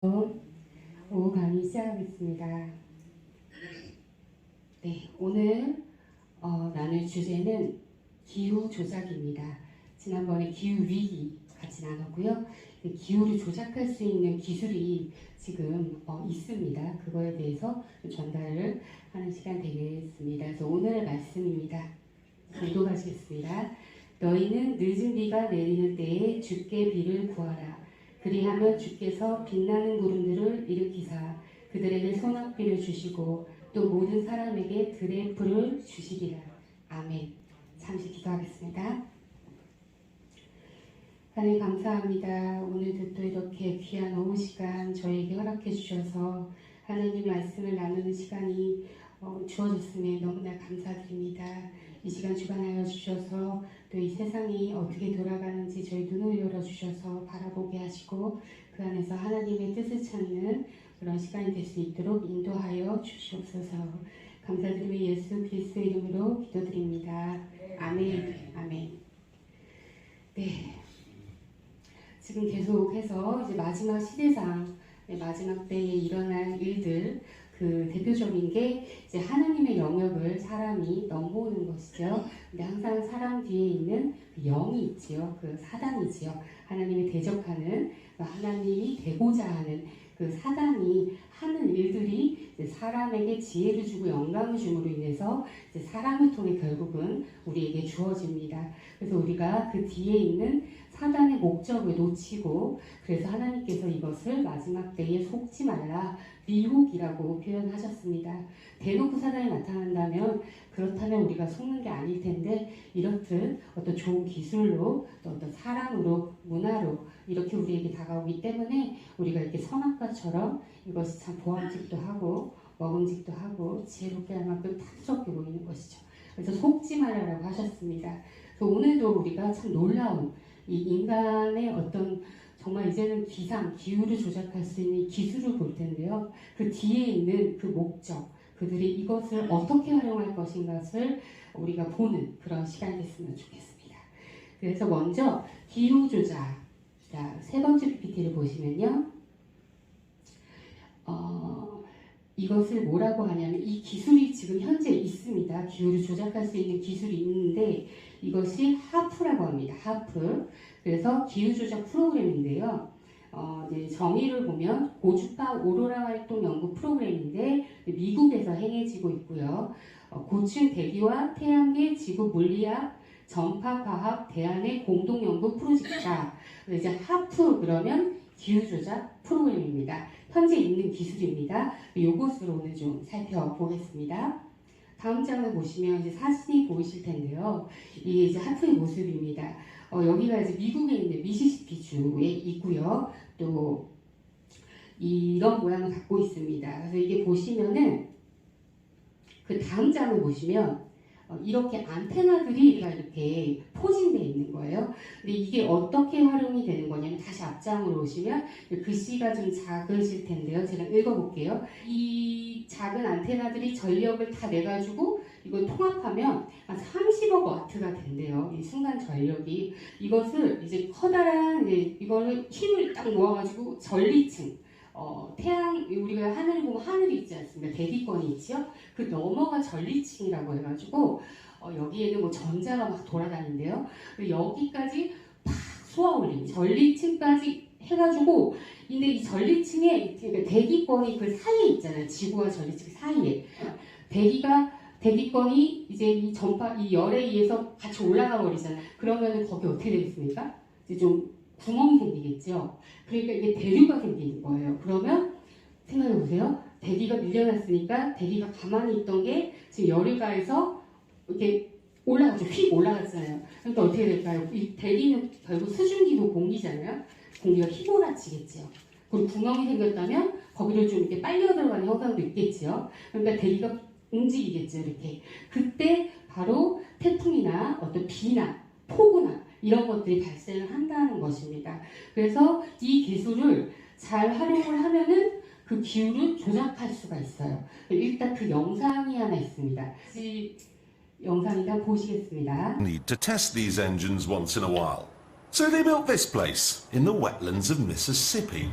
오후 강의 시작하겠습니다. 네, 오늘 나눌 주제는 기후 조작입니다. 지난번에 기후 위기 같이 나눴고요. 기후를 조작할 수 있는 기술이 지금 있습니다. 그거에 대해서 전달을 하는 시간 되겠습니다. 그래서 오늘의 말씀입니다. 공독하시겠습니다. 너희는 늦은 비가 내리는 때에 주께 비를 구하라. 그리하면 주께서 빛나는 구름들을 일으키사 그들에게 소낙비를 주시고 또 모든 사람에게 들의 풀을 주시리라. 아멘. 잠시 기도하겠습니다. 하나님 감사합니다. 오늘도 또 이렇게 귀한 오후 시간 저에게 허락해 주셔서 하나님 말씀을 나누는 시간이 주어졌음에 너무나 감사드립니다. 이 시간 주관하여 주셔서 또 이 세상이 어떻게 돌아가는지 저희 눈을 열어주셔서 바라보게 하시고 그 안에서 하나님의 뜻을 찾는 그런 시간이 될 수 있도록 인도하여 주시옵소서. 감사드리며 예수 그리스도의 이름으로 기도드립니다. 아멘. 아멘. 네. 지금 계속해서 이제 마지막 시대상, 마지막 때에 일어날 일들, 그 대표적인 게 이제 하나님의 영역을 사람이 넘보는 것이죠. 근데 항상 사람 뒤에 있는 그 영이 있지요. 그 사단이지요. 하나님이 대적하는, 하나님이 되고자 하는 그 사단이 하는 일들이 이제 사람에게 지혜를 주고 영감을 줌으로 인해서 이제 사람을 통해 결국은 우리에게 주어집니다. 그래서 우리가 그 뒤에 있는 사단의 목적을 놓치고 그래서 하나님께서 이것을 마지막 때에 속지 말라 미혹이라고 표현하셨습니다. 대놓고 사단이 나타난다면 그렇다면 우리가 속는 게 아닐 텐데 이렇듯 어떤 좋은 기술로 또 어떤 사랑으로 문화로 이렇게 우리에게 다가오기 때문에 우리가 이렇게 선악과처럼 이것이 참 보암직도 하고 먹음직도 하고 지혜롭게 할 만큼 탐스럽게 보이는 것이죠. 그래서 속지 말라라고 하셨습니다. 그래서 오늘도 우리가 참 놀라운 이 인간의 어떤 정말 이제는 기후를 조작할 수 있는 기술을 볼 텐데요. 그 뒤에 있는 그 목적, 그들이 이것을 어떻게 활용할 것인가를 우리가 보는 그런 시간이 됐으면 좋겠습니다. 그래서 먼저 기후 조작, 자, 세 번째 PPT를 보시면요. 이것을 뭐라고 하냐면 이 기술이 지금 현재 있습니다. 기후를 조작할 수 있는 기술이 있는데 이것이 하프라고 합니다. 하프. 그래서 기후조작 프로그램인데요. 이제 정의를 보면 고주파 오로라 활동 연구 프로그램인데 미국에서 행해지고 있고요. 고층 대기와 태양계 지구 물리학 전파 과학 대안의 공동 연구 프로젝트다. 이제 하프 그러면 기후조작 프로그램입니다. 현재 있는 기술입니다. 이것을 오늘 좀 살펴보겠습니다. 다음 장을 보시면 이제 사진이 보이실 텐데요. 이게 이제 하프의 모습입니다. 여기가 이제 미국에 있는 미시시피 주에 있고요. 또 이런 모양을 갖고 있습니다. 그래서 이게 보시면은 그 다음 장을 보시면 이렇게 안테나들이 이렇게 포진되어 있는 거예요. 근데 이게 어떻게 활용이 되는 거냐면 다시 앞장으로 오시면 글씨가 좀 작으실 텐데요. 제가 읽어볼게요. 이 작은 안테나들이 전력을 다 내가지고 이걸 통합하면 한 30억 와트가 된대요. 이 순간 전력이. 이것을 이제 커다란 이거를 힘을 딱 모아가지고 전리층 태양, 우리가 하늘을 보면 하늘이 있지 않습니까? 대기권이 있죠? 그 너머가 전리층이라고 해가지고, 여기에는 뭐 전자가 막 돌아다닌대요. 여기까지 팍 쏘아 올리는 전리층까지 해가지고, 근데 이 전리층에 대기권이 그 사이에 있잖아요. 지구와 전리층 사이에. 대기권이 이제 이 전파, 이 열에 의해서 같이 올라가 버리잖아요. 그러면은 거기 어떻게 되겠습니까? 이제 좀 구멍이 생기겠죠. 그러니까 이게 대류가 생기는 거예요. 그러면 생각해 보세요. 대기가 밀려났으니까 대기가 가만히 있던 게 지금 열이 가해서 이렇게 올라가죠. 휙 올라갔잖아요. 그러니까 어떻게 될까요? 이 대기는 결국 수증기고 공기잖아요. 공기가 휘몰아치겠죠. 그리고 구멍이 생겼다면 거기를 좀 이렇게 빨려 들어가는 현상도 있겠죠. 그러니까 대기가 움직이겠죠. 이렇게. 그때 바로 태풍이나 어떤 비나 폭우나 이런 것들이 발생을 한다는 것입니다. 그래서 이 기술을 잘 활용을 하면은 그 기후를 조작할 수가 있어요. 일단 그 영상이 하나 있습니다. 이 영상 일단 보시겠습니다. Need to test these engines once in a while. So they built this place in the wetlands of Mississippi.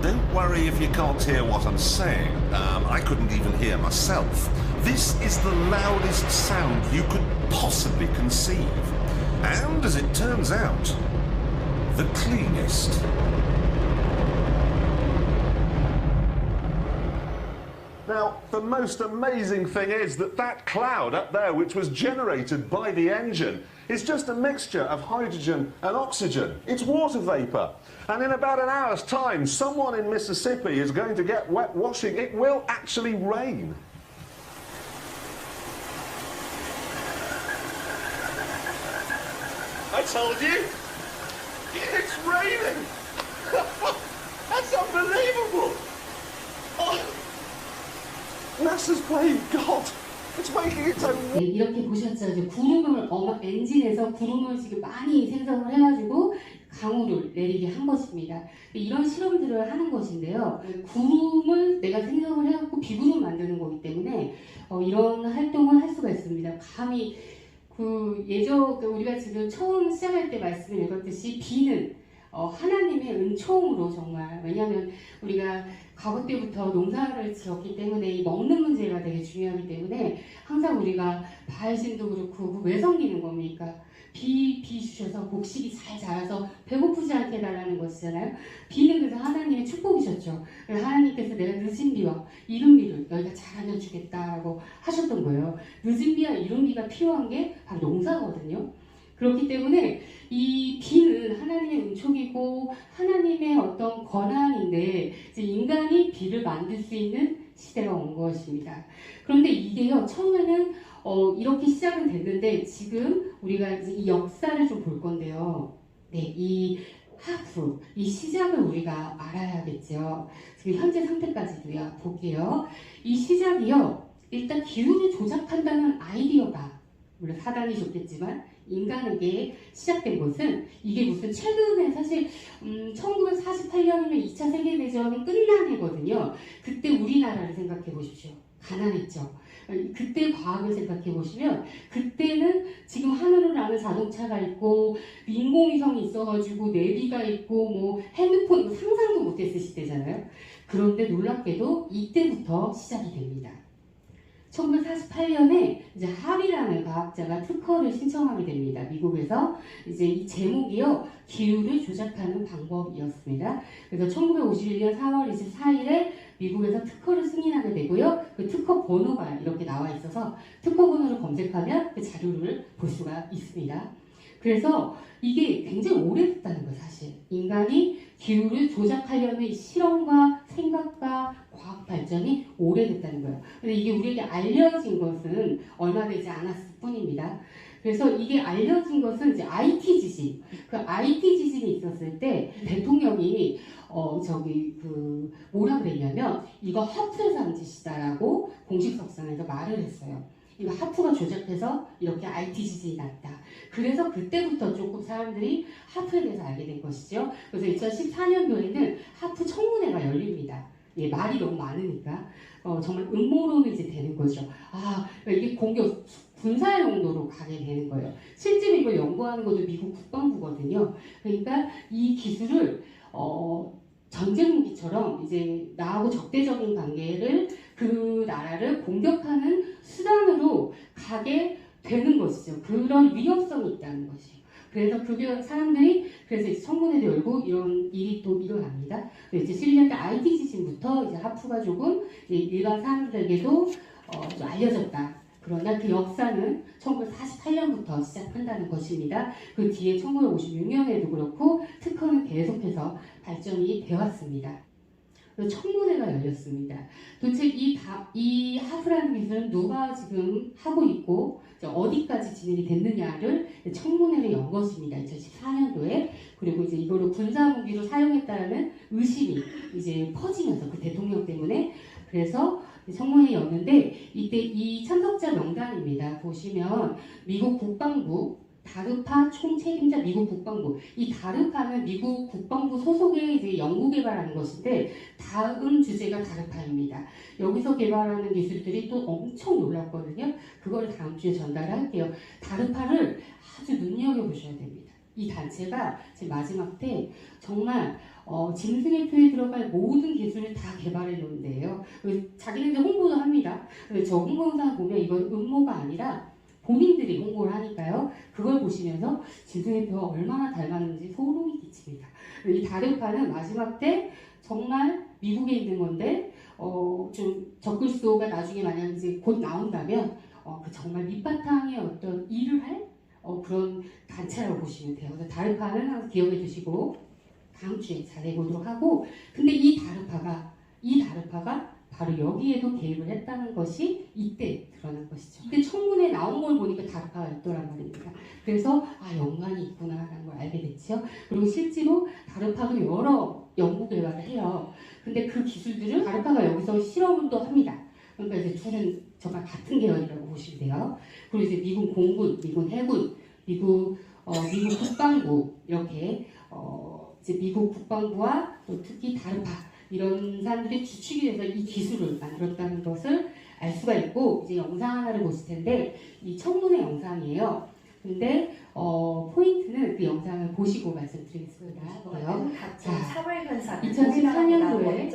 Don't worry if you can't hear what I'm saying. I couldn't even hear myself. This is the loudest sound you could possibly conceive. And as it turns out, the cleanest. Now, the most amazing thing is that cloud up there, which was generated by the engine, is just a mixture of hydrogen and oxygen. It's water vapour. And in about an hour's time, someone in Mississippi is going to get wet washing. It will actually rain. I told you! It's raining! That's unbelievable! Oh. NASA's playing God. It's making its own. 네, 이렇게 보셨죠? 이제 구름을 엔진에서 구름을 지금 많이 생성을 해가지고 강우를 내리게 한 것입니다. 이런 실험들을 하는 것인데요. 구름을 내가 생성을 해갖고 비구름 만드는 거기 때문에 이런 활동을 할 수가 있습니다. 감히 우리가 지금 처음 시작할 때 말씀을 읽었듯이 비는 하나님의 은총으로 정말, 왜냐하면 우리가 과거 때부터 농사를 지었기 때문에 이 먹는 문제가 되게 중요하기 때문에 항상 우리가 바알신도 그렇고 왜 섬기는 겁니까? 비 주셔서 곡식이 잘 자라서 배고프지 않게 해달라는 것이잖아요. 비는 그래서 하나님의 축복이셨죠. 그래서 하나님께서 내가 늦은 비와 이른 비를 너희가 잘하면 주겠다라고 하셨던 거예요. 늦은 비와 이른 비가 필요한 게 바로 농사거든요. 그렇기 때문에 이 비는 하나님의 은총이고 하나님의 어떤 권한인데 이제 인간이 비를 만들 수 있는 시대가 온 것입니다. 그런데 이게요, 처음에는 이렇게 시작은 됐는데 지금 우리가 이제 이 역사를 좀 볼 건데요. 네, 이 하프, 이 시작을 우리가 알아야겠죠. 지금 현재 상태까지도요, 볼게요. 이 시작이요, 일단 기후를 조작한다는 아이디어가 물론 사단이 줬겠지만 인간에게 시작된 것은 이게 무슨 최근에 사실 1948년이면 2차 세계대전이 끝난 해거든요. 그때 우리나라를 생각해 보십시오. 가난했죠. 그때 과학을 생각해 보시면 그때는 지금 하늘을 나는 자동차가 있고 인공위성이 있어가지고 내비가 있고 뭐 핸드폰 상상도 못했을 시대잖아요. 그런데 놀랍게도 이때부터 시작이 됩니다. 1948년에 이제 합이라는 과학자가 특허를 신청하게 됩니다. 미국에서 이제 이 제목이요, 기후를 조작하는 방법이었습니다. 그래서 1951년 4월 24일에 미국에서 특허를 승인하게 되고요. 그 특허 번호가 이렇게 나와 있어서 특허 번호를 검색하면 그 자료를 볼 수가 있습니다. 그래서 이게 굉장히 오래됐다는 거예요, 사실. 인간이 기후를 조작하려는 실험과 생각과 과학 발전이 오래됐다는 거예요. 근데 이게 우리에게 알려진 것은 얼마 되지 않았을 뿐입니다. 그래서 이게 알려진 것은 이제 IT 지진. 그 IT 지진이 있었을 때 대통령이 뭐라 그랬냐면 이거 하프에서 한 짓이다라고 공식석상에서 말을 했어요. 이거 하프가 조작해서 이렇게 IT 지진이 났다. 그래서 그때부터 조금 사람들이 하프에 대해서 알게 된 것이죠. 그래서 2014년도에는 하프 청문회가 열립니다. 예, 말이 너무 많으니까 정말 음모론이 이제 되는 거죠. 이게 공격 군사 용도로 가게 되는 거예요. 실제로 이걸 연구하는 것도 미국 국방부거든요. 그러니까 이 기술을 전쟁 무기처럼 이제 나하고 적대적인 관계를 그 나라를 공격하는 수단으로 가게 되는 것이죠. 그런 위험성이 있다는 것이에요. 그래서 사람들이 그래서 이제 청문회도 열고 이런 일이 또 일어납니다. 이제 11년대 IT 지진부터 이제 하프가 조금 일반 사람들에게도 좀 알려졌다. 그러나 그 역사는 1948년부터 시작한다는 것입니다. 그 뒤에 1956년에도 그렇고 특허는 계속해서 발전이 되었습니다. 청문회가 열렸습니다. 도대체 이 하프라는 기술은 누가 지금 하고 있고 어디까지 진행이 됐느냐를 청문회를 연 것입니다. 2014년도에. 그리고 이제 이거를 군사 무기로 사용했다는 의심이 이제 퍼지면서 그 대통령 때문에 그래서 청문회였는데 이때 이 참석자 명단입니다. 보시면 미국 국방부 다르파 총책임자 미국 국방부. 이 다르파는 미국 국방부 소속의 이제 연구 개발하는 것인데 다음 주제가 다르파입니다. 여기서 개발하는 기술들이 또 엄청 놀랍거든요. 그거를 다음 주에 전달할게요. 다르파를 아주 눈여겨보셔야 됩니다. 이 단체가 지금 마지막 때 정말 짐승의표에 들어갈 모든 기술을 다 개발해 놓은 데예요. 자기네들 홍보도 합니다. 근데 저 홍보 영상 보면 이건 음모가 아니라 본인들이 홍보를 하니까요. 그걸 보시면서 짐승의표가 얼마나 닮았는지 소름이 끼칩니다. 이 다르파는 마지막 때 정말 미국에 있는 건데 좀 적글소가 나중에 만약 이제 곧 나온다면 그 정말 밑바탕의 어떤 일을 할 그런 단체라고 보시면 돼요. 그래서 다르파는 항상 기억해 두시고 다음 주에 자세히 보도록 하고, 근데 이 다르파가 바로 여기에도 개입을 했다는 것이 이때 드러난 것이죠. 이때 청문회 나온 걸 보니까 다르파가 있더란 말입니다. 그래서 연관이 있구나라는 걸 알게 됐죠. 그리고 실제로 다르파도 여러 연구 결과를 해요. 근데 그 기술들은 다르파가 여기서 실험도 합니다. 그러니까 이제 둘은 정말 같은 계열이라고 보시면 돼요. 그리고 이제 미군 공군, 미군 해군, 미국 국방부 이렇게 이제 미국 국방부와 또 특히 다르파 이런 사람들이 주축이 돼서 이 기술을 만들었다는 것을 알 수가 있고, 이제 영상 하나를 보실 텐데 이 청문회 영상이에요. 근데 포인트는 그 영상을 보시고 말씀드리겠습니다. 자, 2014년도에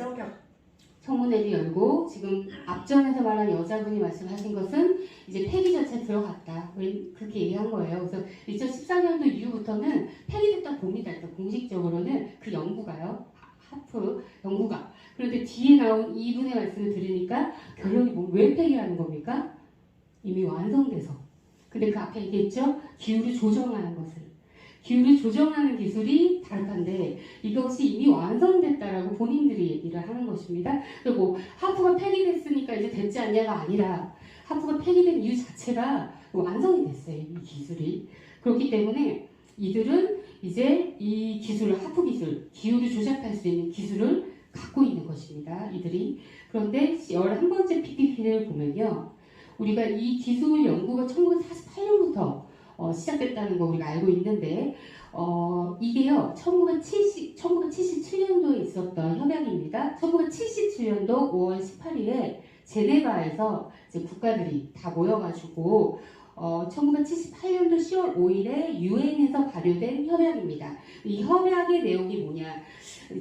청문회를 열고 지금 앞전에서 말한 여자분이 말씀하신 것은 이제 폐기 절차에 들어갔다. 그렇게 얘기한 거예요. 그래서 2014년도 이후부터는 폐기됐다 봅니다. 일단 공식적으로는 그 연구가요. 하프 연구가. 그런데 뒤에 나온 이분의 말씀을 들으니까 결론이 왜 폐기하는 겁니까? 이미 완성돼서. 근데 그 앞에 얘기했죠? 기후를 조정하는 것을. 기후를 조정하는 기술이 다르파인데 이것이 이미 완성됐다라고 본인들이 얘기를 하는 것입니다. 그리고 하프가 폐기됐으니까 이제 됐지 않냐가 아니라 하프가 폐기된 이유 자체가 완성이 됐어요. 이 기술이. 그렇기 때문에 이들은 이제 이 기술을, 하프 기술, 기후를 조작할 수 있는 기술을 갖고 있는 것입니다. 이들이. 그런데 11번째 PPT를 보면요. 우리가 이 기술 연구가 1948년부터 시작됐다는 거 우리가 알고 있는데 이게요 1977년도에 있었던 협약입니다. 1977년도 5월 18일에 제네바에서 이제 국가들이 다 모여가지고 1978년도 10월 5일에 유엔에서 발효된 협약입니다. 이 협약의 내용이 뭐냐?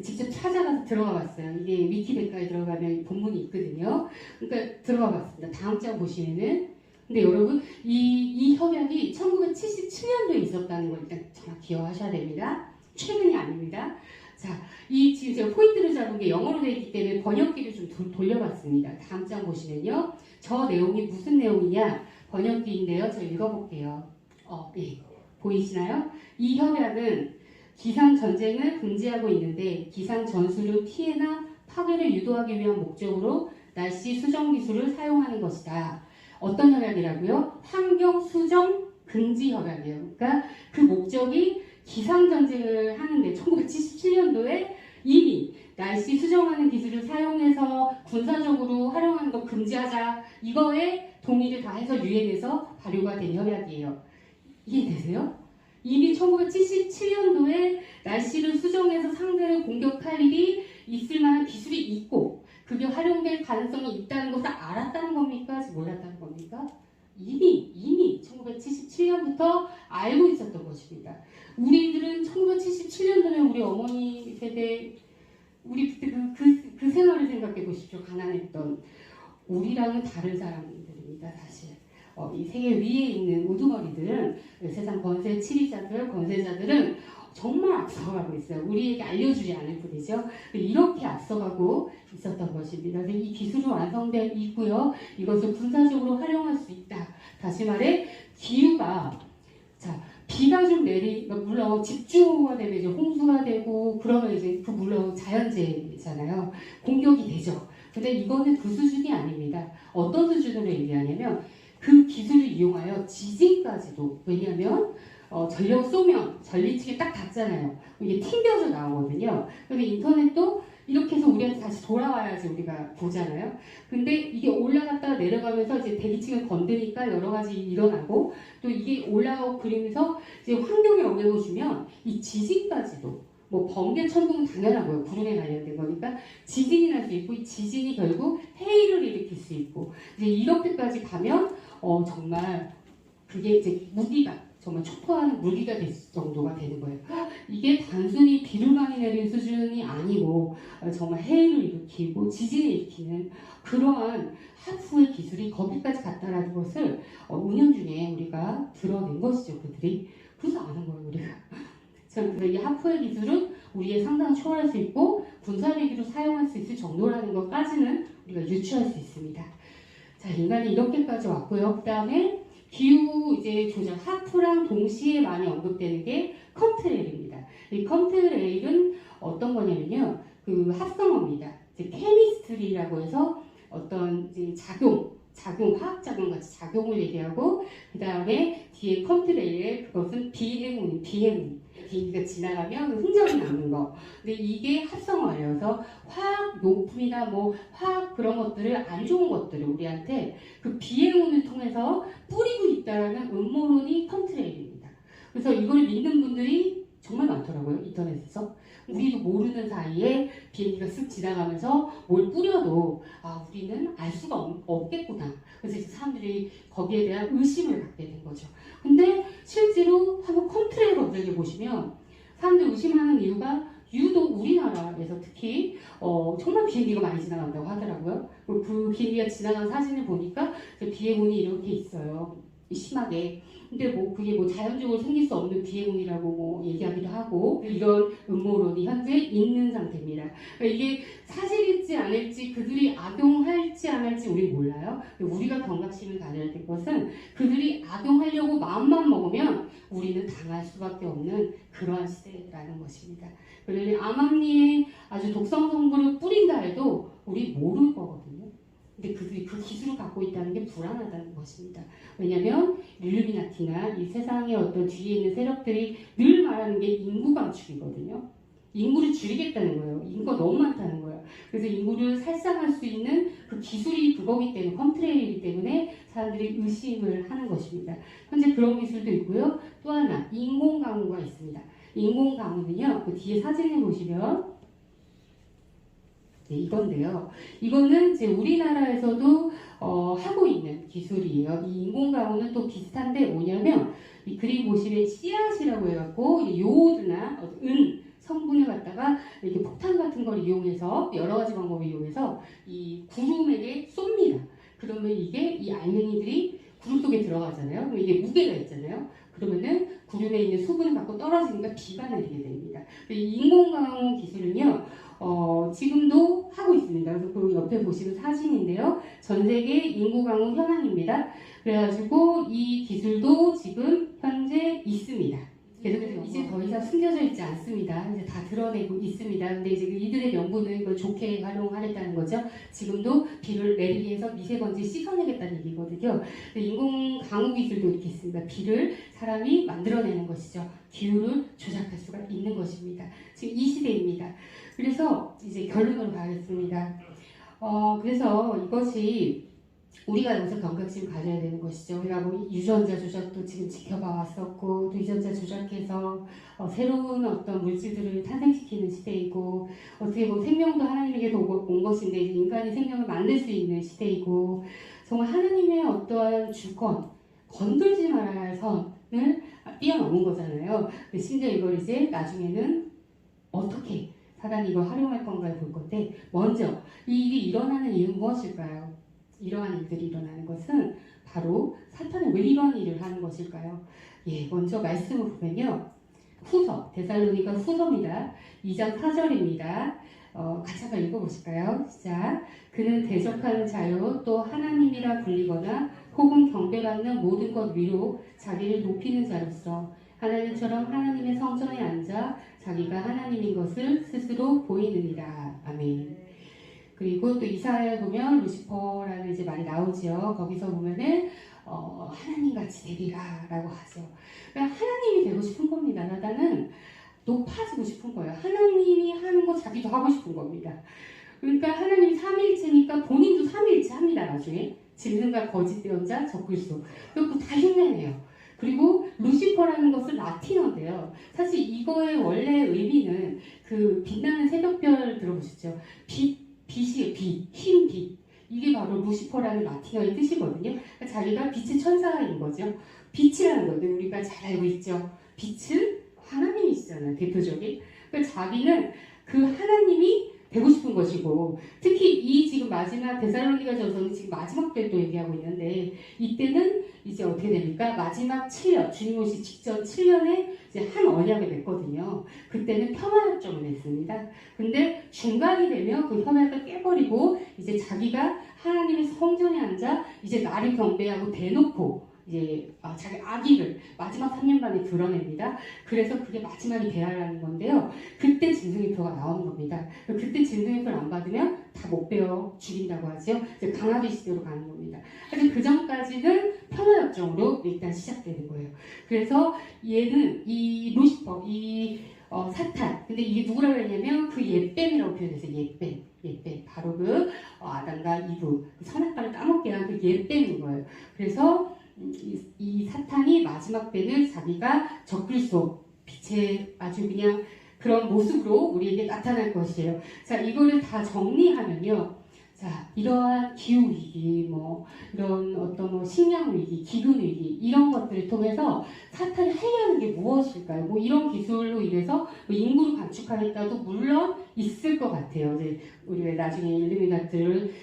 직접 찾아가서 들어가 봤어요. 이게 위키백과에 들어가면 본문이 있거든요. 그러니까 들어가 봤습니다. 다음 장 보시면은. 근데 여러분 이 협약이 1977년도에 있었다는 걸 일단 정확히 기억하셔야 됩니다. 최근이 아닙니다. 자, 지금 제가 포인트를 잡은 게 영어로 되어 있기 때문에 번역기를 좀 돌려봤습니다. 다음 장 보시면요. 저 내용이 무슨 내용이냐? 번역기인데요. 제가 읽어볼게요. 예. 보이시나요? 이 협약은 기상 전쟁을 금지하고 있는데 기상 전술의 피해나 파괴를 유도하기 위한 목적으로 날씨 수정 기술을 사용하는 것이다. 어떤 협약이라고요? 환경 수정 금지 협약이에요. 그러니까 그 목적이 기상 전쟁을 하는데 1977년도에 이미 날씨 수정하는 기술을 사용해서 군사적으로 활용하는 거 금지하자. 이거에 동의를 다 해서 유엔에서 발효가 된 협약이에요. 이해되세요? 이미 1977년도에 날씨를 수정해서 상대를 공격할 일이 있을 만한 기술이 있고 그게 활용될 가능성이 있다는 것을 알았다는 겁니까? 몰랐다는 겁니까? 이미 1977년부터 알고 있었던 것입니다. 우리들은 1977년도면 우리 어머니 세대, 우리 그때 그 생활을 생각해 보십시오. 가난했던 우리랑은 다른 사람들입니다. 사실 이 세계 위에 있는 우두머리들은 세상 권세자들은 정말 앞서가고 있어요. 우리에게 알려주지 않을 뿐이죠. 이렇게 앞서가고 있었던 것입니다. 그래서 이 기술은 완성되어 있고요. 이것을 군사적으로 활용할 수 있다. 다시 말해 기후가 비가 좀 물론 집중호우가 되면 이제 홍수가 되고 그러면 이제 그 물론 자연재해잖아요. 공격이 되죠. 근데 이거는 그 수준이 아닙니다. 어떤 수준으로 얘기하냐면 그 기술을 이용하여 지진까지도, 왜냐하면 전력 쏘면 전리층에 딱 닿잖아요. 이게 튕겨져 나오거든요. 그래서 인터넷도 이렇게 해서 우리한테 다시 돌아와야지 우리가 보잖아요. 근데 이게 올라갔다가 내려가면서 이제 대기층을 건드니까 여러 가지 일어나고 또 이게 올라오고 그러면서 이제 환경에 영향을 주면 이 지진까지도 뭐 번개 천둥은 당연하고요. 구름에 관련된 거니까 지진이 날 수 있고 이 지진이 결국 해일을 일으킬 수 있고 이제 이렇게까지 가면 정말 그게 이제 무기가 정말 촉구하는 무기가 될 정도가 되는 거예요. 이게 단순히 비를망이 내리는 수준이 아니고 정말 해일을 일으키고 지진을 일으키는 그러한 하프의 기술이 거기까지 갔다라는 것을 운영 중에 우리가 드러낸 것이죠. 그들이. 그래서 아는 거예요. 우리가. 이 하프의 기술은 우리의 상당히 초월할 수 있고 군사기기로 사용할 수 있을 정도라는 것까지는 우리가 유추할 수 있습니다. 자, 인간이 이렇게까지 왔고요. 그 다음에 기후 이제 조작 하프랑 동시에 많이 언급되는 게 컨트레일입니다. 이 컨트레일은 어떤 거냐면요, 그 합성어입니다. 이제 케미스트리라고 해서 어떤 이제 화학작용 같이 작용을 얘기하고, 그 다음에 뒤에 컨트레일에 그것은 비행운. 비행기가 지나가면 흔적이 남는 거. 근데 이게 합성어예요. 그래서 화학 용품이나 뭐 화학 그런 것들을, 안 좋은 것들을 우리한테 그 비행운을 통해서 뿌리고 있다는 음모론이 컨트레일입니다. 그래서 이걸 믿는 분들이 정말 많더라고요. 인터넷에서. 우리도 모르는 사이에 비행기가 쓱 지나가면서 뭘 뿌려도 우리는 알 수가 없겠구나. 그래서 이제 사람들이 거기에 대한 의심을 갖게 된 거죠. 근데 실제로 한번 컨트레일 검색해 보시면 사람들이 의심하는 이유가 유독 우리나라에서 특히 정말 비행기가 많이 지나간다고 하더라고요. 그 비행기가 지나간 사진을 보니까 비행운이 이렇게 있어요. 심하게. 근데 뭐 그게 뭐 자연적으로 생길 수 없는 비행운이라고 뭐 얘기하기도 하고, 이런 음모론이 현재 있는 상태입니다. 그러니까 이게 사실일지 아닐지, 그들이 악용할지 안 할지 우리 몰라요. 우리가 경각심을 가져야 될 것은 그들이 악용하려고 마음만 먹으면 우리는 당할 수밖에 없는 그러한 시대라는 것입니다. 그러니 암암리에 아주 독성 성분을 뿌린다 해도 우리 모를 거거든요. 근데 그들이 그 기술을 갖고 있다는 게 불안하다는 것입니다. 왜냐하면 일루미나티나 이 세상의 어떤 뒤에 있는 세력들이 늘 말하는 게 인구 감축이거든요. 인구를 줄이겠다는 거예요. 인구가 너무 많다는 거예요. 그래서 인구를 살상할 수 있는 그 기술이 그거기 때문에, 컨트레일이기 때문에 사람들이 의심을 하는 것입니다. 현재 그런 기술도 있고요. 또 하나, 인공강우가 있습니다. 인공강우는요, 그 뒤에 사진을 보시면 이건데요. 이거는 이제 우리나라에서도 하고 있는 기술이에요. 이 인공강우는 또 비슷한데 뭐냐면, 이 그림 보시면 씨앗이라고 해갖고 요오드나 은 성분을 갖다가 이렇게 폭탄 같은 걸 이용해서, 여러 가지 방법을 이용해서 이 구름에게 쏩니다. 그러면 이게 이 알맹이들이 구름 속에 들어가잖아요. 그럼 이게 무게가 있잖아요. 그러면은 구름에 있는 수분을 갖고 떨어지니까 비가 내리게 됩니다. 이 인공강우 기술은요, 지금도 하고 있습니다. 그래서 그 옆에 보시는 사진인데요. 전 세계 인공강우 현황입니다. 그래가지고 이 기술도 지금 현재 있습니다. 그래서 이제 더 이상 숨겨져 있지 않습니다. 이제 다 드러내고 있습니다. 근데 이제 이들의 명분은 이걸 좋게 활용하겠다는 거죠. 지금도 비를 내리게 해서 미세먼지 씻어내겠다는 얘기거든요. 인공 강우 기술도 이렇게 있습니다. 비를 사람이 만들어내는 것이죠. 기후를 조작할 수가 있는 것입니다. 지금 이 시대입니다. 그래서 이제 결론으로 가겠습니다. 그래서 이것이 우리가 여기서 경각심을 가져야 되는 것이죠. 우리가 뭐 유전자 조작도 지금 지켜봐 왔었고, 또 유전자 조작해서 새로운 어떤 물질들을 탄생시키는 시대이고, 어떻게 보면 생명도 하나님에게서 온 것인데 인간이 생명을 만들 수 있는 시대이고, 정말 하나님의 어떠한 주권, 건들지 말아야 할 선을 뛰어넘은 거잖아요. 심지어 이걸 이제 나중에는 어떻게 사단이 이걸 활용할 건가를 볼 건데, 먼저 이 일이 일어나는 이유는 무엇일까요? 이러한 일들이 일어나는 것은 바로 사탄은 왜 이러한 일을 하는 것일까요? 먼저 말씀을 보면요. 후서, 데살로니가 후서입니다. 2장 4절입니다. 같이 한번 읽어보실까요? 시작. 그는 대적하는 자요, 또 하나님이라 불리거나 혹은 경배받는 모든 것 위로 자기를 높이는 자로서 하나님처럼 하나님의 성전에 앉아 자기가 하나님인 것을 스스로 보이느니라. 아멘. 그리고 또 이사야에 보면 루시퍼라는 이제 말이 나오죠. 거기서 보면은 하나님같이 되리라 라고 하죠. 그러니까 하나님이 되고 싶은 겁니다. 나는 높아지고 싶은 거예요. 하나님이 하는 거 자기도 하고 싶은 겁니다. 그러니까 하나님이 삼위일체니까 본인도 삼위일체 합니다. 나중에 짐승과 거짓 예언자 적글수 그리고 다 흉내내요. 그리고 루시퍼라는 것은 라틴어인데요. 사실 이거의 원래 의미는 그 빛나는 새벽별 들어보셨죠? 빛이에요. 빛, 흰 빛. 이게 바로 루시퍼라는 라틴어의 뜻이거든요. 그러니까 자기가 빛의 천사인 거죠. 빛이라는 건데 우리가 잘 알고 있죠. 빛은 하나님이시잖아요. 대표적인. 그러니까 자기는 그 하나님이 되고 싶은 것이고, 특히 이 지금 마지막 데살로니가전서는 지금 마지막 때도 얘기하고 있는데, 이때는 이제 어떻게 됩니까? 마지막 7년, 주님 오시 직전 7년에 이제 한 언약을 맺거든요. 그때는 평화협정을 맺습니다. 근데 중간이 되면 그 협약을 깨버리고 이제 자기가 하나님의 성전에 앉아 이제 나를 경배하고 대놓고 이제 자기 악의를 마지막 3년 만에 드러냅니다. 그래서 그게 마지막이 되어라는 건데요. 그때 진승의표가 나오는 겁니다. 그때 진승의표를 안 받으면 다 못 베어 죽인다고 하죠. 이제 강압의 시대로 가는 겁니다. 하지만 그 전까지는 평화협정으로 일단 시작되는 거예요. 그래서 얘는 이 루시퍼, 사탄. 근데 이게 누구라고 했냐면 그 옛뱀이라고 표현했어요. 옛뱀. 바로 그 아담과 이브 선악과를 따먹게 한 그 옛뱀인 거예요. 그래서 이 사탄이 마지막 때는 자기가 적그리스도 빛의 아주 그냥 그런 모습으로 우리에게 나타날 것이에요. 자, 이거를 다 정리하면요. 자, 이러한 기후 위기, 이런 어떤 식량 위기, 기근 위기 이런 것들을 통해서 사탄이 하려는 게 무엇일까요? 이런 기술로 인해서 인구를 감축하겠다도 물론 있을 것 같아요. 이제 우리 나중에 일루미나트를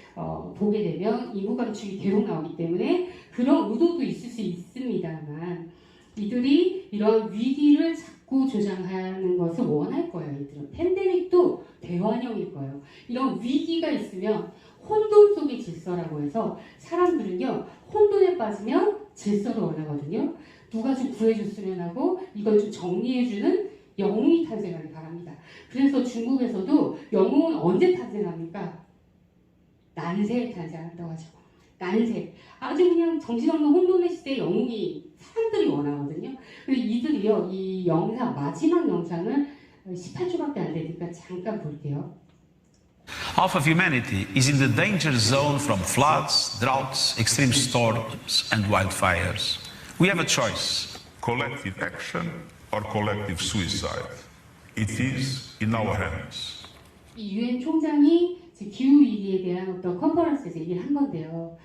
보게 되면 인구 감축이 계속 나오기 때문에 그런 의도도 있을 수 있습니다만 이들이 이런 위기를 자꾸 조장하는 것을 원할 거예요. 이들은 팬데믹도 대환영일 거예요. 이런 위기가 있으면 혼돈 속의 질서라고 해서 사람들은요 혼돈에 빠지면 질서를 원하거든요. 누가 좀 구해줬으면 하고 이걸 좀 정리해주는 영웅이 탄생하길 바랍니다. 그래서 중국에서도 영웅은 언제 탄생합니까? 난세에 탄생한다고 하죠. 난세. 아주 그냥 정신없는 혼돈의 시대의 영웅이 사람들이 원하거든요. 그래서 이들이요, 이 영상, 마지막 영상을 18초밖에 안 되니까 잠깐 볼게요. Half of humanity is in the danger zone from floods, droughts, extreme storms, and wildfires. We have a choice. Collective action or collective suicide. It is in our hands. 이 유엔 총장이 기후 위기에 대한 어떤 컨퍼런스에서 얘기를 한 건데요.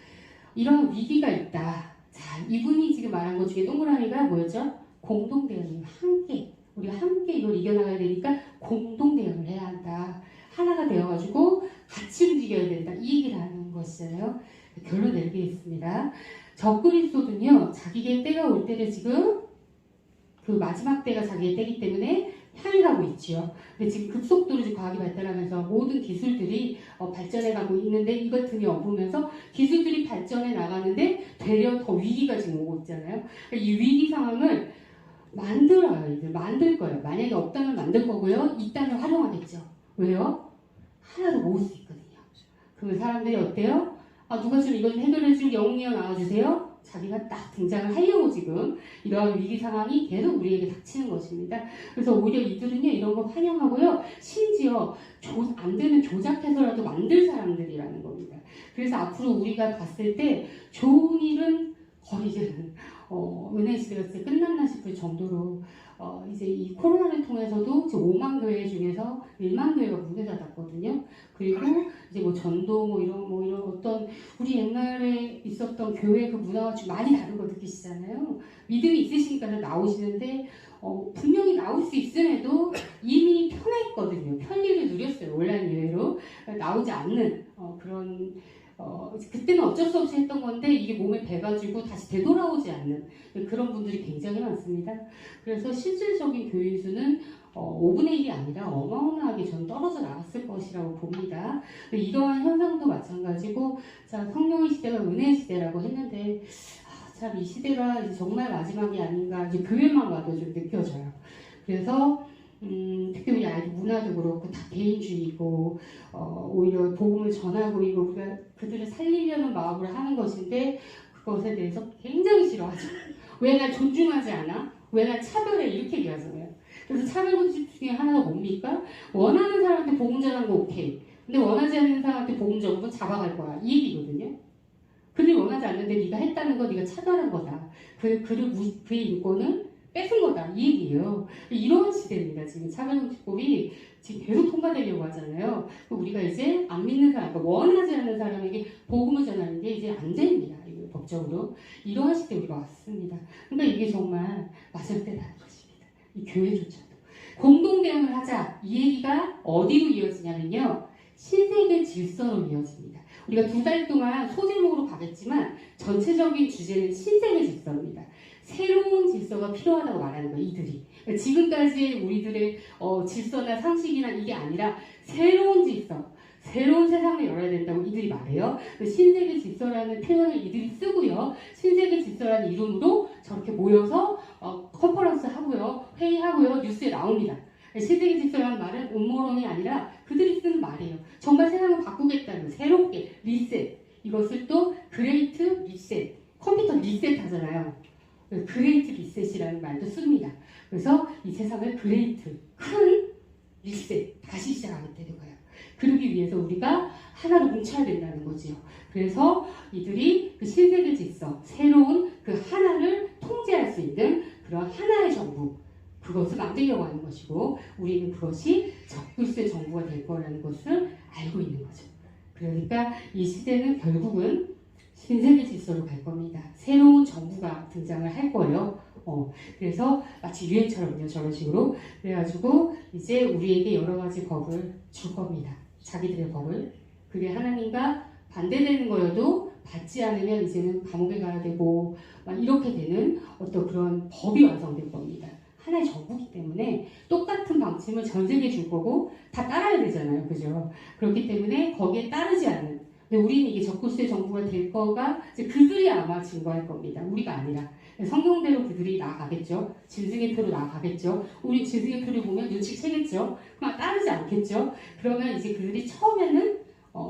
이런 위기가 있다. 자, 이분이 지금 말한 것 중에 동그라미가 뭐였죠? 공동 대응이에요. 함께. 우리가 함께 이걸 이겨나가야 되니까 공동 대응을 해야 한다. 하나가 되어가지고 같이 움직여야 된다. 이 얘기를 하는 것이잖아요. 결론 내리겠습니다. 적그리스도는요, 자기의 때가 올 때를 지금 그 마지막 때가 자기의 때이기 때문에 향해 가고 있지요. 근데 지금 급속도로 지금 과학이 발달하면서 모든 기술들이 발전해 가고 있는데 이걸 등에 업으면서 기술들이 발전해 나가는데 되려 더 위기가 지금 오고 있잖아요. 이 위기 상황을 만들어요. 이들 만들 거예요. 만약에 없다면 만들 거고요. 있다면 활용하겠죠. 왜요? 하나도 모을 수 있거든요. 그러면 사람들이 어때요? 누가 좀 이걸 해결해줄 영웅이여 나와주세요. 자기가 딱 등장을 하려고 지금 이러한 위기 상황이 계속 우리에게 닥치는 것입니다. 그래서 오히려 이들은요 이런 거 환영하고요. 심지어 안 되면 조작해서라도 만들 사람들이라는 겁니다. 그래서 앞으로 우리가 봤을 때 좋은 일은 거의 이제는 은혜 시대가 끝났나 싶을 정도로 이제 이 코로나를 통해서도 지금 5만 교회 중에서 1만 교회가 문을 닫았거든요. 그리고 이제 전도 이런 어떤 우리 옛날에 있었던 교회 그 문화와 좀 많이 다른 거 느끼시잖아요. 믿음이 있으시니까 나오시는데 분명히 나올 수 있음에도 이미 편했거든요. 편리를 누렸어요. 온라인 예외로 나오지 않는 그런. 그때는 어쩔 수 없이 했던 건데 이게 몸에 배가지고 다시 되돌아오지 않는 그런 분들이 굉장히 많습니다. 그래서 실질적인 교인 수는 5분의 1이 아니라 어마어마하게 전 떨어져 나갔을 것이라고 봅니다. 이러한 현상도 마찬가지고 자, 성령의 시대가 은혜의 시대라고 했는데 참 이 시대가 이제 정말 마지막이 아닌가 이제 교회만 봐도 좀 느껴져요. 그래서 특히 우리 아이들 문화도 그렇고 다 개인주의고 오히려 복음을 전하고 이거 우리가 그들을 살리려는 마음으로 하는 것인데 그것에 대해서 굉장히 싫어하죠. 왜 날 존중하지 않아? 왜 날 차별해? 이렇게 얘기하잖아요. 그래서 차별금지 중에 하나가 뭡니까? 원하는 사람한테 복음 전하는 거 오케이. 근데 원하지 않는 사람한테 복음 전하는 건 잡아갈 거야. 이 얘기거든요. 그들이 원하지 않는데 네가 했다는 거 네가 차별한 거다. 그의 인권은 뺏은 거다. 이 얘기예요. 이런 시대입니다. 지금 차별금지법이 지금 계속 통과되려고 하잖아요. 우리가 이제 안 믿는 사람, 그러니까 원하지 않는 사람에게 복음을 전하는 게 이제 안 됩니다. 이거 법적으로. 이러한 시대 우리가 왔습니다. 그러니까 이게 정말 맞을 때라는 것입니다. 이 교회조차도. 공동 대응을 하자. 이 얘기가 어디로 이어지냐면요. 신세계 질서로 이어집니다. 우리가 2달 동안 소제목으로 가겠지만 전체적인 주제는 신세계 질서입니다. 새로운 질서가 필요하다고 말하는 거예요. 이들이. 지금까지 우리들의 질서나 상식이나 이게 아니라 새로운 질서, 새로운 세상을 열어야 된다고 이들이 말해요. 신세계 질서라는 표현을 이들이 쓰고요. 신세계 질서라는 이름으로 저렇게 모여서 컨퍼런스 하고요. 회의하고요. 뉴스에 나옵니다. 신세계 질서라는 말은 음모론이 아니라 그들이 쓰는 말이에요. 정말 세상을 바꾸겠다는 새롭게 리셋. 이것을 또 그레이트 리셋. 컴퓨터 리셋 하잖아요. 그레이트 리셋이라는 말도 씁니다. 그래서 이 세상을 그레이트, 큰 리셋, 다시 시작하겠다는 거예요. 그러기 위해서 우리가 하나로 뭉쳐야 된다는 거지요. 그래서 이들이 그 신세계 질서, 새로운 그 하나를 통제할 수 있는 그런 하나의 정부, 그것을 만들려고 하는 것이고, 우리는 그것이 적글쇠 정부가 될 거라는 것을 알고 있는 거죠. 그러니까 이 시대는 결국은 신세계 질서로 갈 겁니다. 새로운 정부가 등장을 할 거예요. 그래서 마치 유행처럼요, 저런 식으로. 그래가지고 이제 우리에게 여러 가지 법을 줄 겁니다. 자기들의 법을. 그게 하나님과 반대되는 거여도 받지 않으면 이제는 감옥에 가야 되고 막 이렇게 되는 어떤 그런 법이 완성될 겁니다. 하나의 정부이기 때문에 똑같은 방침을 전 세계에 줄 거고 다 따라야 되잖아요. 그죠? 그렇기 때문에 거기에 따르지 않는, 근데 우리는 이게 적글쇠 정부가 될 거가 이제 그들이 아마 증거할 겁니다. 우리가 아니라. 성경대로 그들이 나아가겠죠. 진승의 표로 나아가겠죠. 우리 진승의 표를 보면 눈치채겠죠. 그럼 따르지 않겠죠. 그러면 이제 그들이 처음에는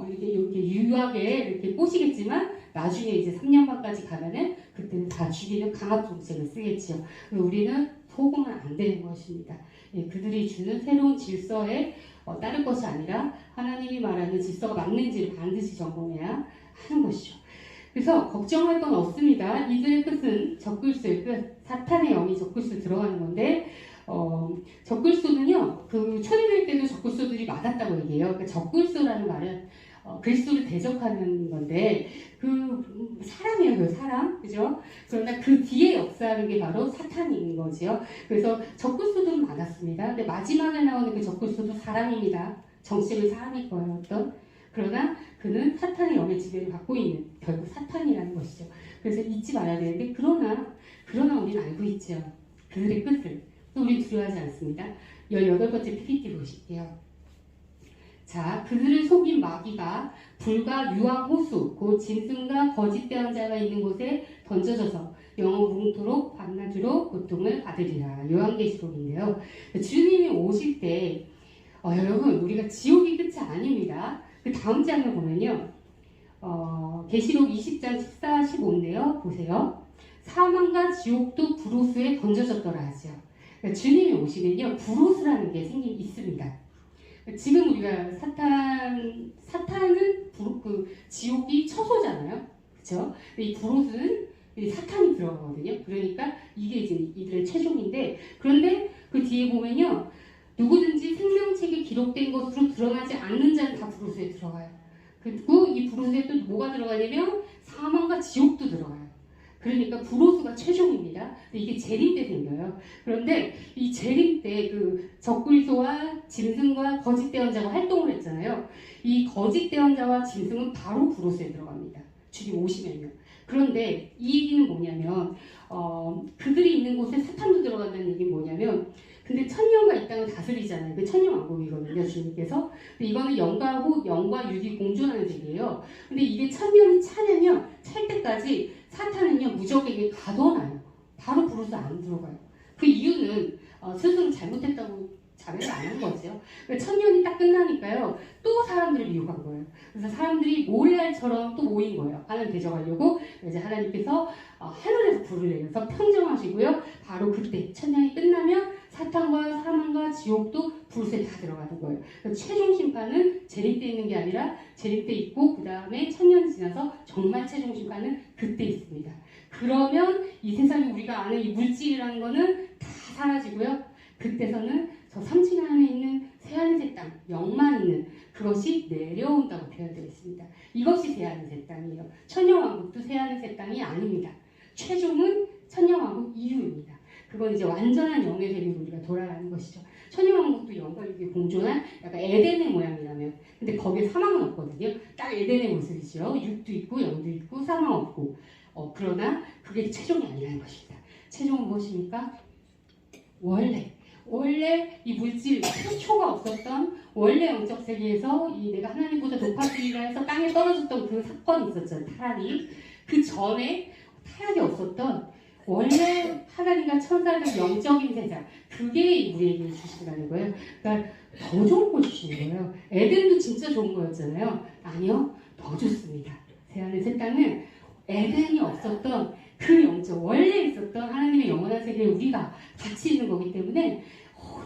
이렇게 유하게 이렇게 꼬시겠지만 나중에 이제 3년 반까지 가면은 그때는 다 죽이는 강압 정책을 쓰겠죠. 우리는 속으면 안 되는 것입니다. 예, 그들이 주는 새로운 질서에 따를 것이 아니라 하나님이 말하는 질서가 맞는지를 반드시 점검해야 하는 것이죠. 그래서 걱정할 건 없습니다. 이들의 끝은 적글수의 끝, 사탄의 영이 적글수 들어가는 건데 적글수는요, 그 초대교회 때도 적글수들이 많았다고 얘기해요. 그러니까 적글수라는 말은 그리스도를 대적하는 건데 그 사람이에요, 그 사람, 그죠? 그러나 그 뒤에 역사하는 게 바로 사탄인 거지요. 그래서 적글수들은 많았습니다. 근데 마지막에 나오는 그 적글수도 사람입니다. 정치적인 사람일 거예요, 어떤. 그러나 그는 사탄의 영의 지배를 받고 있는 결국 사탄이라는 것이죠. 그래서 잊지 말아야 되는데 그러나 우리는 알고 있죠. 그들의 끝을. 또 우리는 두려워하지 않습니다. 18번째 PPT 보실게요. 자, 그들을 속인 마귀가 불과 유황 호수, 곧 짐승과 거짓 대언자가 있는 곳에 던져져서 영원 무궁토록 밤낮으로 고통을 받으리라. 요한계시록인데요. 주님이 오실 때 여러분, 우리가 지옥이 끝이 아닙니다. 그 다음 장을 보면요. 계시록 20장 14, 15인데요. 보세요. 사망과 지옥도 불호수에 던져졌더라 하죠. 그러니까 주님이 오시면요. 불호수라는 게 있습니다. 지금 우리가 사탄은 지옥이 처소잖아요. 그렇죠? 이 불호수는 사탄이 들어가거든요. 그러니까 이게 이제 이들의 최종인데, 그런데 그 뒤에 보면요. 누구든지 생명책에 기록된 것으로 드러나지 않는 자는 다 불호수에 들어가요. 그리고 이 불호수에 또 뭐가 들어가냐면 사망과 지옥도 들어가요. 그러니까 불호수가 최종입니다. 이게 재림 때 생겨요. 그런데 이 재림 때 그 적글소와 짐승과 거짓 대언자가 활동을 했잖아요. 이 거짓 대언자와 짐승은 바로 불호수에 들어갑니다. 주님 오시면요. 그런데 이 얘기는 뭐냐면 그들이 있는 곳에 사탄도 들어간다는 얘기는 뭐냐면, 근데 천년과 이 땅을 다스리잖아요. 그 천년왕국이거든요, 주님께서. 근데 이거는 영과 육이 공존하는 세계예요. 근데 이게 천년이 차면요, 찰 때까지 사탄은요, 무적에게 가둬놔요. 바로 불호수 안 들어가요. 그 이유는 스스로 잘못했다고 자백을 안 한 거죠. 그러니까 천년이 딱 끝나니까요, 또 사람들을 미혹한 거예요. 그래서 사람들이 모래알처럼 또 모인 거예요. 하나님 대적하려고. 이제 하나님께서 하늘에서 불을 내려서 평정하시고요. 바로 그때 천년이 끝나면 사탄과 사망과 지옥도 불새 다 들어가는 거예요. 최종 심판은 재림 때 있는 게 아니라 재림 때 있고 그 다음에 천년이 지나서 정말 최종 심판은 그때 있습니다. 그러면 이 세상에 우리가 아는 이 물질이라는 거는 다 사라지고요. 그때서는 저 3층 안에 있는 새하늘 새 땅, 영만 있는 그것이 내려온다고 표현되어 있습니다. 이것이 새하늘 새 땅이에요. 천년왕국도 새하늘 새 땅이 아닙니다. 최종은 천년왕국 이후입니다. 그건 이제 완전한 영의 세계로 우리가 돌아가는 것이죠. 천년왕국도 영과 육이 공존한 약간 에덴의 모양이라면, 근데 거기에 사망은 없거든요. 딱 에덴의 모습이죠. 육도 있고 영도 있고 사망 없고. 그러나 그게 최종이 아니라는 것입니다. 최종은 무엇입니까? 원래 이 물질 태초가 없었던 원래 영적 세계에서 이 내가 하나님보다 높아지리라 해서 땅에 떨어졌던 그 사건이 있었죠. 타락이. 그 전에 타락이 없었던 원래 하나님과 천사들 영적인 세상, 그게 우리에게 주시라는 거예요. 그러니까 더 좋은 거 주시는 거예요. 에덴도 진짜 좋은 거였잖아요. 아니요, 더 좋습니다. 새하늘 새 땅은 에덴이 없었던 그 영적, 원래 있었던 하나님의 영원한 세계에 우리가 같이 있는 거기 때문에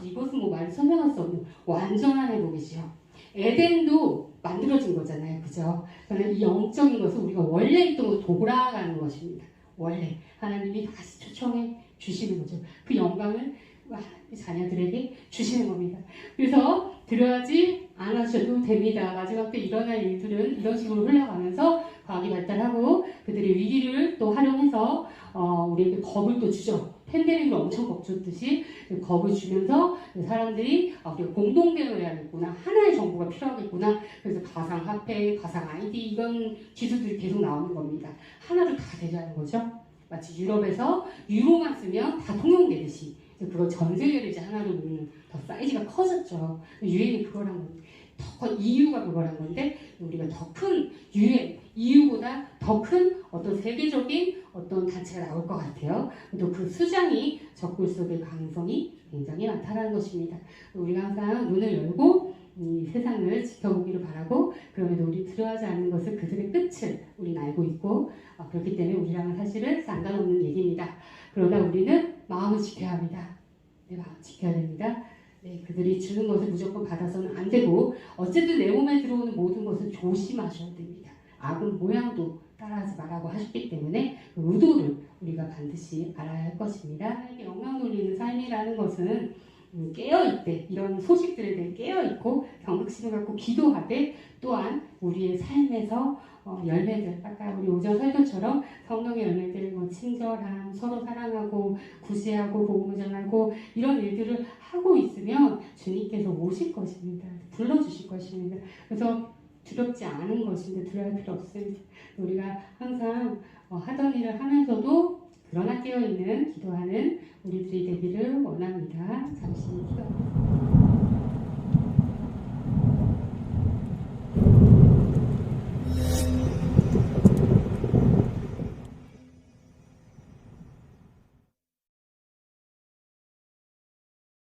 이것은 뭐 말로 설명할 수 없는 완전한 회복이죠. 에덴도 만들어진 거잖아요. 그죠? 그러나 이 영적인 것은 우리가 원래 있던 것으로 돌아가는 것입니다. 원래 하나님이 다시 초청해 주시는 거죠. 그 영광을 하나님의 자녀들에게 주시는 겁니다. 그래서 들어가지 않으셔도 됩니다. 마지막 때 일어날 일들은 이런 식으로 흘러가면서 과학이 발달하고 그들의 위기를 또 활용해서 우리에게 겁을 또 주죠. 팬데믹을 엄청 겁줬듯이 겁을 주면서 사람들이 우리가 공동대응을 해야겠구나, 하나의 정보가 필요하겠구나. 그래서 가상화폐, 가상 아이디 이런 기술들이 계속 나오는 겁니다. 하나를 다 대자는 거죠. 마치 유럽에서 유로만 쓰면 다 통용되듯이 그걸 전 세계를 이제 하나로 모으는 더 사이즈가 커졌죠. 유엔이 그걸 한 건데, EU가 그걸 한 건데 우리가 더 큰 유엔, EU보다 더 큰 어떤 세계적인 어떤 단체가 나올 것 같아요. 또 그 수장이 적골 속의 가능성이 굉장히 많다는 것입니다. 우리가 항상 눈을 열고 이 세상을 지켜보기를 바라고, 그럼에도 우리 들어가지 않는 것을 그들의 끝을 우리는 알고 있고, 그렇기 때문에 우리랑은 사실은 상관없는 얘기입니다. 그러나 우리는 마음을 지켜야 합니다. 내 마음을 지켜야 됩니다. 네, 그들이 주는 것을 무조건 받아서는 안 되고, 어쨌든 내 몸에 들어오는 모든 것은 조심하셔야 됩니다. 악은 모양도 따라하지 말라고 하셨기 때문에 그 의도를 우리가 반드시 알아야 할 것입니다. 영광 돌리는 삶이라는 것은 깨어있을 때, 이런 소식들에 대해 깨어있고 경각심을 갖고 기도하되, 또한 우리의 삶에서 열매들, 아까 우리 오전 설교처럼 성령의 열매들, 친절함, 서로 사랑하고 구제하고 복음을 전하고 이런 일들을 하고 있으면 주님께서 오실 것입니다. 불러주실 것입니다. 그래서 두렵지 않은 것인데 두려워할 필요 없습니다. 우리가 항상 하던 일을 하면서도 그러나 깨어있는 기도하는 우리들이 되기를 원합니다. 잠시 기도합니다.